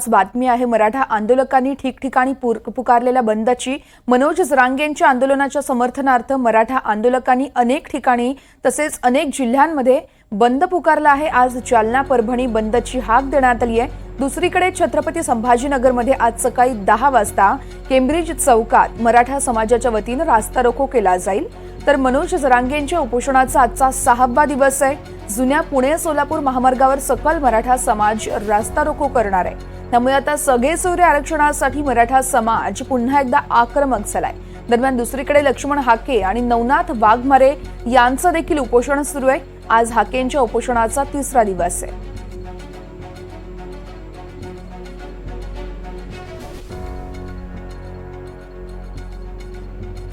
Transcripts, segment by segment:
बातमी आहे मराठा आंदोलकांनी ठिकठिकाणी पुकारलेल्या बंदची। मनोज जरांगेंच्या आंदोलनाच्या समर्थनार्थ मराठा आंदोलकांनी अनेक ठिकाणी तसेच अनेक जिल्ह्यांमध्ये बंद पुकारला आहे। आज जालना परभणी बंदची हाक देण्यात आली आहे। दुसरीकडे छत्रपती संभाजीनगरमध्ये आज सकाळी 10 वाजता केम्ब्रिज चौकात मराठा समाजाच्या वतीने रास्ता रोको केला जाईल। तर मनोज जरांगेंच्या उपोषणाचा आजचा 6वा दिवस आहे। जुन्या पुणे सोलापूर महामार्गावर सकल मराठा समाज रास्ता रोको करणार आहे। त्यामुळे आता सगळे सोयरे आरक्षणासाठी मराठा समाज पुन्हा एकदा आक्रमक झालाय। दरम्यान दुसरीकडे लक्ष्मण हाके आणि नवनाथ वाघमारे यांचं देखील उपोषण सुरू आहे। आज हाकेंच्या उपोषणाचा 3रा दिवस आहे।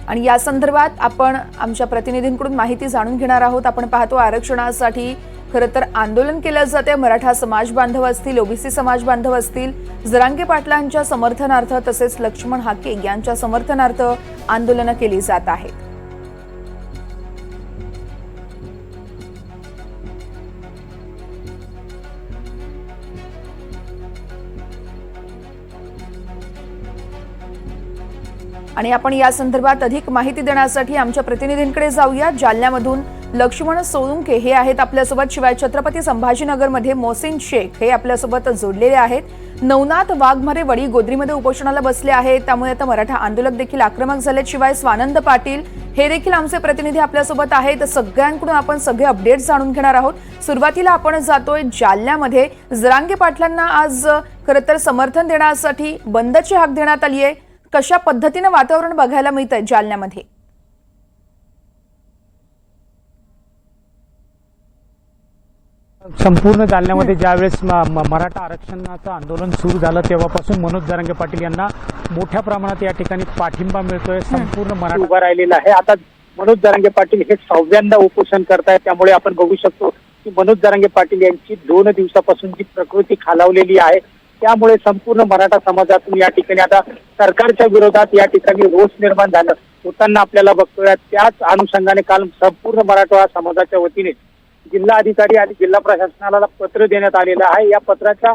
आणि या संदर्भात आपण आमच्या प्रतिनिधींकडून माहिती जाणून घेणार आहोत। आपण पाहतो आरक्षणासाठी खरं तर आंदोलन केलं जाते। मराठा समाज बांधव असतील, ओबीसी समाज बांधव असतील, जरांगे पाटलांच्या समर्थनार्थ तसेच लक्ष्मण हाके यांच्या समर्थनार्थ आंदोलन केली जात आहेत। आणि आपण या संदर्भात अधिक माहिती देण्यासाठी आमच्या प्रतिनिधींकडे जाऊया। जालन्यामधून लक्ष्मण सोळुंके हे आहेत आपल्यासोबत, शिवाय छत्रपती संभाजीनगरमध्ये मोहसिन शेख हे आपल्यासोबत जोडलेले आहेत। नवनाथ वाघमारे वडी गोद्रीमध्ये उपोषणाला बसले आहेत, त्यामुळे आता मराठा आंदोलक देखील आक्रमक झाले। शिवाय स्वानंद पाटील हे देखील आमचे प्रतिनिधी आपल्यासोबत आहेत। सगळ्यांकडून आपण सगळे अपडेट्स जाणून घेणार आहोत। सुरुवातीला आपण जातोय जालन्यामध्ये। जरांगे पाटलांना आज खरं तर समर्थन देण्यासाठी बंदची हाक देण्यात आली आहे। कशा पद्धतीने वातावरण बघायला मिळतंय जालन्यामध्ये? संपूर्ण जालन्यामध्ये ज्यावेळेस मराठा आरक्षणाचं आंदोलन सुरू झालं तेव्हापासून मनोज जरांगे पाटील यांना मोठ्या प्रमाणात या ठिकाणी पाठिंबा मिळतोय। संपूर्ण मराठा उभा राहिलेला आहे। आता मनोज जरांगे पाटील हे 6व्यांदा उपोषण करतायत, त्यामुळे आपण बघू शकतो की मनोज जरांगे पाटील यांची 2 दिवसापासून जी प्रकृती खालावलेली आहे, त्यामुळे संपूर्ण मराठा समाजातून या ठिकाणी आता सरकारच्या विरोधात या ठिकाणी रोष निर्माण झालं होताना आपल्याला बघतोय। त्याच अनुषंगाने काल संपूर्ण मराठा समाजाच्या वतीने जिल्हा अधिकारी आणि जिल्हा प्रशासनाला पत्र देण्यात आलेलं आहे। या पत्राचा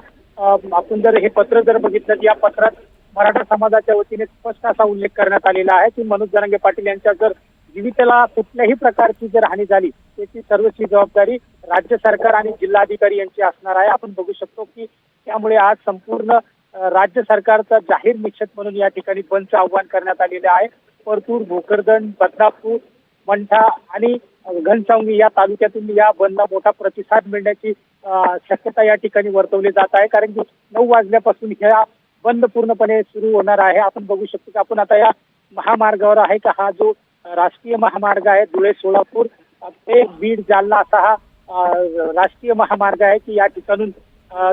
आपण जर हे पत्र जर बघितलं, या पत्रात मराठा समाजाच्या वतीने स्पष्ट असा उल्लेख करण्यात आलेला आहे की मनोज जरांगे पाटील यांच्या जर जीविताला कुठल्याही प्रकारची जर हानी झाली त्याची सर्वस्वी जबाबदारी राज्य सरकार आणि जिल्हाधिकारी यांची असणार आहे। आपण बघू शकतो की त्यामुळे आज संपूर्ण राज्य सरकारचा जाहीर निषेध म्हणून या ठिकाणी बंदचं आव्हान करण्यात आलेलं आहे। परतूर, भोकरदन, बदनापूर, मंठा आणि घनसावंगी या तालुक्यातून या बंदला मोठा प्रतिसाद मिळण्याची शक्यता या ठिकाणी वर्तवली जात आहे, कारण की 9 वाजल्यापासून हा बंद पूर्णपणे सुरू होणार आहे। आपण बघू शकतो की आपण आता या महामार्गावर आहे का, हा जो राष्ट्रीय महामार्ग आहे धुळे सोलापूर ते बीड जालना असा हा राष्ट्रीय महामार्ग आहे की या ठिकाणून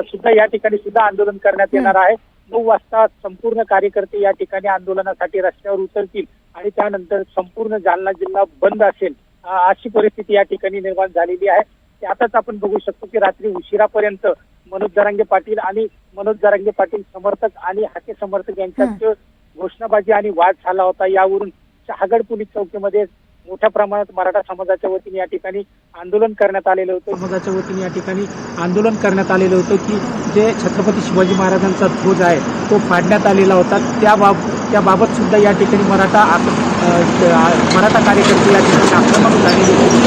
सुद्धा या ठिकाणी सुद्धा आंदोलन करण्यात येणार आहे। 9 वाजता संपूर्ण कार्यकर्ते या ठिकाणी आंदोलनासाठी रस्त्यावर उतरतील आणि त्यानंतर संपूर्ण जालना जिल्हा बंद असेल अशी परिस्थिती या ठिकाणी निर्माण झालेली आहे। त्यातच आपण बघू शकतो की रात्री उशिरापर्यंत मनोज जरांगे पाटील आणि मनोज जरांगे पाटील समर्थक आणि हाके समर्थक यांच्यात घोषणाबाजी आणि वाद झाला होता। यावरून शहागड पोलीस चौकीमध्ये मोठ्या प्रमाणात मराठा समाजाच्या वतीने या ठिकाणी आंदोलन करण्यात आलेलं होतं। समाजाच्या वतीने या ठिकाणी आंदोलन करण्यात आलेलं होतं की जे छत्रपती शिवाजी महाराजांचा ध्वज आहे तो फाडण्यात आलेला होता, त्याबाबत सुद्धा या ठिकाणी मराठा कार्यकर्ते या ठिकाणी आक्रमक झालेले होते।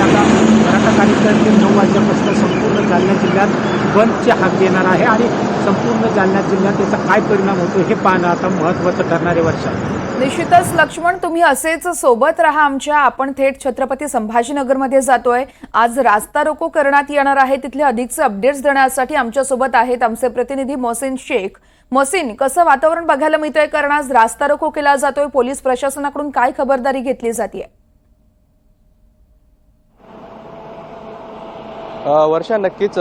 आता मराठा कार्यकर्ते 9 वाजल्यापासून संपूर्ण जालना जिल्ह्यात बंदची हाक देणार आहे आणि संपूर्ण जालना जिल्ह्यात त्याचा काय परिणाम होतो हे पाहणं आता महत्त्वाचं ठरणारे वर्ष आहे। निश्चितच लक्ष्मण, तुम्ही असेच सोबत राहा आमच्या। आपण थेट छत्रपती संभाजीनगरमध्ये जातोय। आज रास्ता रोको करण्यात येणार आहे, तिथले अधिकचे अपडेट्स देण्यासाठी आमच्या सोबत आहेत आमचे प्रतिनिधी मोहसिन शेख। मोहसिन, कसं वातावरण बघायला मिळतंय? कारण आज रास्ता रोको केला जातोय, पोलीस प्रशासनाकडून काय खबरदारी घेतली जाते? वर्षा, नक्कीच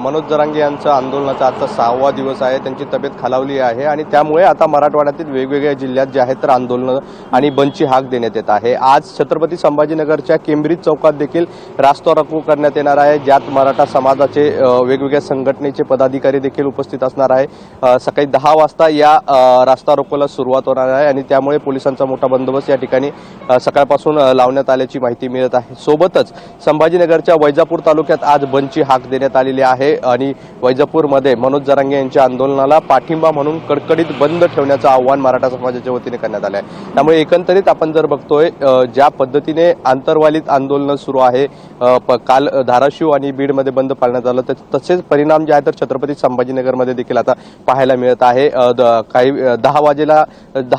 मनोज जरांगे यांच्या आंदोलनाचा आजचा 6वा दिवस आहे। त्यांची तब्येत खालावली आहे आणि त्यामुळे आता मराठवाड्यातील वेगवेगळ्या जिल्ह्यात जे आहेत तर आंदोलनं आणि बंदची हाक देण्यात येत आहे। आज छत्रपती संभाजीनगरच्या केम्ब्रिज चौकात देखील रास्ता रोको करण्यात येणार आहे, ज्यात मराठा समाजाचे वेगवेगळ्या संघटनेचे पदाधिकारी देखील उपस्थित असणार आहे। सकाळी 10 वाजता या रास्ता रोकोला सुरुवात होणार आहे आणि त्यामुळे पोलिसांचा मोठा बंदोबस्त या ठिकाणी सकाळपासून लावण्यात आल्याची माहिती मिळत आहे। सोबतच संभाजीनगरच्या वैजापूर तालुक्यात आज बंदची हाक देण्यात आलेली आहे आणि वैजापूरमध्ये मनोज जरांगे यांच्या आंदोलनाला पाठिंबा म्हणून कडकडीत बंद ठेवण्याचं आव्हान मराठा समाजाच्या वतीने करण्यात आलं आहे। त्यामुळे एकंदरीत आपण जर बघतोय ज्या पद्धतीने आंतरवालीत आंदोलन सुरू आहे, काल धाराशिव आणि बीडमध्ये बंद पाळण्यात आलं, तसेच परिणाम जे आहे तर छत्रपती संभाजीनगरमध्ये देखील आता पाहायला मिळत आहे। काही 10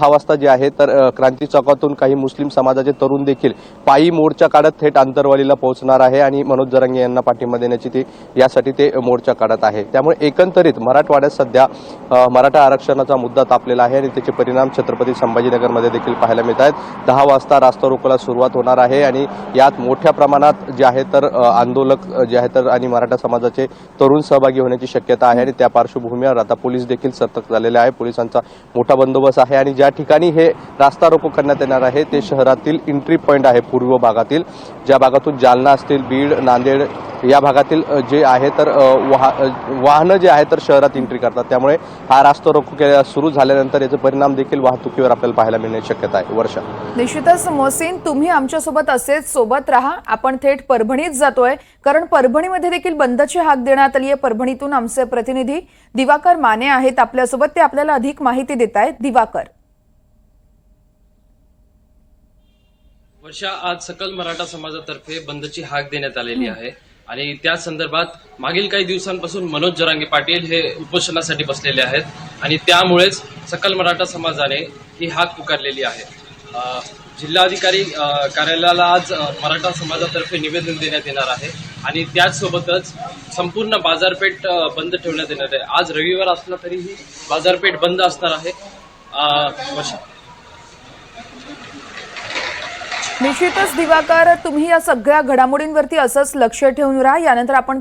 वाजता जे आहे तर क्रांती चौकातून काही मुस्लिम समाजाचे तरुण देखील पायी मोर्चा काढत थेट आंतरवालीला पोहोचणार आहे आणि मनोज जरांगे यांना पाठिंबा देण्याची यासाठी ते मोर्चा काढत आहे। त्यामुळे एकंदरीत मराठवाड्यात सध्या मराठा आरक्षणाचा मुद्दा तापलेला आहे आणि त्याचे परिणाम छत्रपती संभाजीनगरमध्ये देखील पाहायला मिळत आहेत। 10 वाजता रास्ता रोकोला सुरुवात होणार आहे आणि यात मोठ्या प्रमाणात जे आहे तर आंदोलक जे आहे तर आणि मराठा समाजाचे तरुण सहभागी होण्याची शक्यता आहे आणि त्या पार्श्वभूमीवर आता पोलीस देखील सतर्क झालेले आहे। पोलिसांचा मोठा बंदोबस्त आहे आणि ज्या ठिकाणी हे रास्ता रोको करण्यात येणार आहे ते शहरातील एंट्री पॉईंट आहे, पूर्व भागातील ज्या भागातून जालना असतील, बीड, नांदेड या भागातील जे आहे तर वाहनं जे आहे तर शहरात एंट्री करतात। त्यामुळे हा रास्ता रोको सुरू झाल्यानंतर याचे परिणाम देखील वाहतुकीवर आपल्याला पाहायला मिळण्याची शक्यता आहे। वर्षा, निश्चितच मोहसिन, तुम्ही आमच्यासोबत असेच सोबत राहा। आपण थेट परभणीत जातोय, कारण परभणीमध्ये देखील बंदची हाक देण्यात आली आहे। परभणीतून आमचे प्रतिनिधी दिवाकर माने आहेत आपल्यासोबत, ते आपल्याला अधिक माहिती देत आहेत। दिवाकर, वर्षा, आज सकल मराठा समाजातर्फे बंदची हाक देण्यात आलेली आहे आणि त्या संदर्भात मागील काही दिवसांपासून मनोज जरांगे पाटील हे उपोषणासाठी बसलेले आहेत आणि त्यामुळेच सकल मराठा समाजाने ही हाक पुकारलेली आहे। जिल्हाधिकारी कार्यालयाला आज मराठा समाजातर्फे निवेदन देण्यात येणार आहे आणि त्याचसोबतच संपूर्ण बाजारपेठ बंद ठेवण्यात येणार आहे। आज रविवार असला तरीही बाजारपेठ बंद असणार आहे। वर्षा, निश्चितच दिवाकर, तुम्ही या सगळ्या घडामोडींवरती असंच लक्ष ठेवून राहा। यानंतर आपण